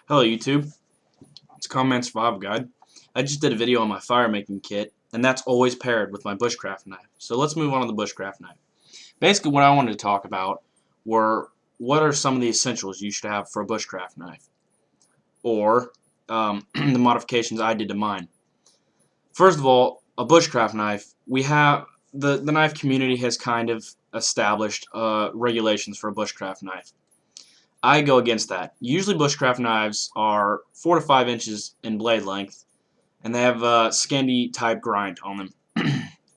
Hello YouTube, it's Common Survival Guide. I just did a video on my fire making kit, and that's always paired with my bushcraft knife. So let's move on to the bushcraft knife. Basically what I wanted to talk about were what are some of the essentials you should have for a bushcraft knife, or the modifications I did to mine. First of all, a bushcraft knife, we have the knife community has kind of established regulations for a bushcraft knife. I go against that. Usually bushcraft knives are 4 to 5 inches in blade length, and they have a Scandi type grind on them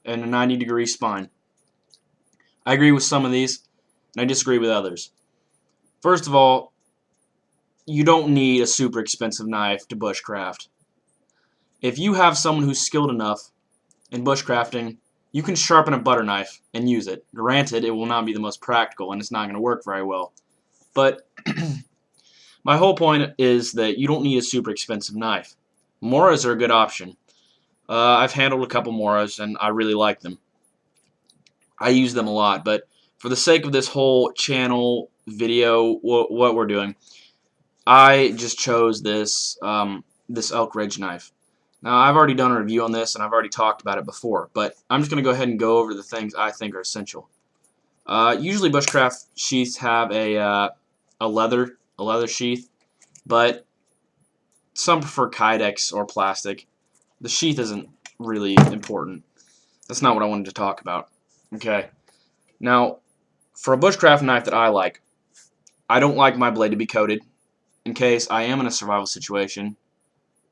and a 90-degree spine. I agree with some of these, and I disagree with others. First of all, you don't need a super expensive knife to bushcraft. If you have someone who's skilled enough in bushcrafting, you can sharpen a butter knife and use it. Granted, it will not be the most practical, and it's not going to work very well. But my whole point is that you don't need a super expensive knife. Moras are a good option. I've handled a couple Moras and I really like them. I use them a lot, but for the sake of this whole channel video, what we're doing, I just chose this this Elk Ridge knife. Now I've already done a review on this and I've already talked about it before, but I'm just going to go ahead and go over the things I think are essential. Usually bushcraft sheaths have a leather sheath, but some prefer Kydex or plastic. The sheath isn't really important. That's not what I wanted to talk about. Okay. Now, for a bushcraft knife that I like, I don't like my blade to be coated in case I am in a survival situation.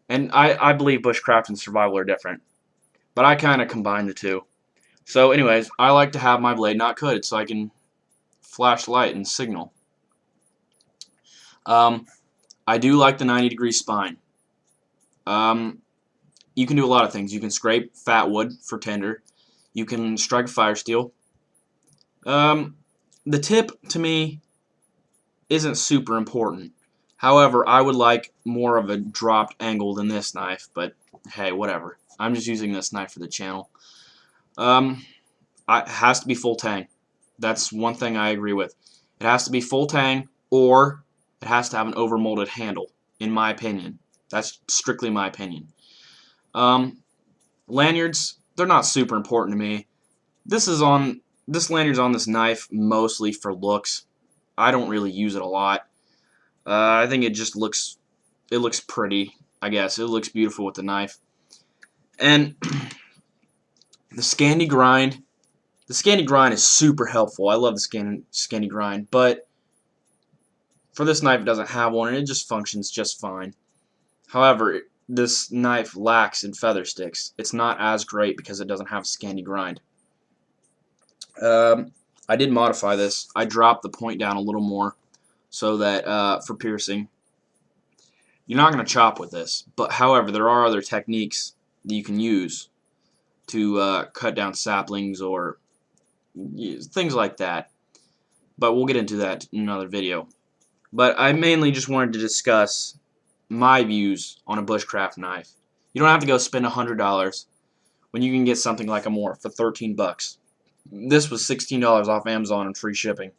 And I believe bushcraft and survival are different, but I kind of combine the two. So anyways, I like to have my blade not coated so I can flash light and signal. I do like the 90-degree spine. You can do a lot of things. You can scrape fat wood for tinder. You can strike fire steel. The tip, to me, isn't super important. However, I would like more of a dropped angle than this knife, but hey, whatever. I'm just using this knife for the channel. It has to be full tang. That's one thing I agree with. It has to be full tang, or it has to have an overmolded handle, in my opinion. That's strictly my opinion. Lanyards, they're not super important to me. This lanyard's on this knife mostly for looks. I don't really use it a lot. I think it just looks pretty, I guess. It looks beautiful with the knife. And the Scandi grind. The Scandi grind is super helpful. I love the Scandi grind, but for this knife it doesn't have one and it just functions just fine. However, this knife lacks in feather sticks. It's not as great because it doesn't have Scandi grind. I did modify this. I dropped the point down a little more so that for piercing. You're not going to chop with this, but however, there are other techniques that you can use to cut down saplings or things like that. But we'll get into that in another video. But I mainly just wanted to discuss my views on a bushcraft knife. You don't have to go spend $100 when you can get something like a Mora for 13 bucks. This was $16 off Amazon and free shipping.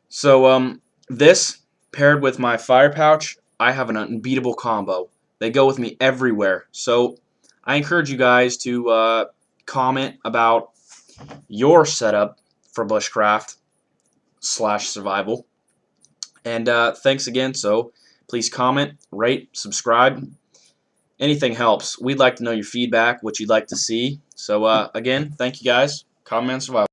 So this paired with my fire pouch, I have an unbeatable combo. They go with me everywhere. So I encourage you guys to comment about your setup for bushcraft / survival. And thanks again. So please comment, rate, subscribe. Anything helps. We'd like to know your feedback, what you'd like to see. So again, thank you guys. Comment, survival.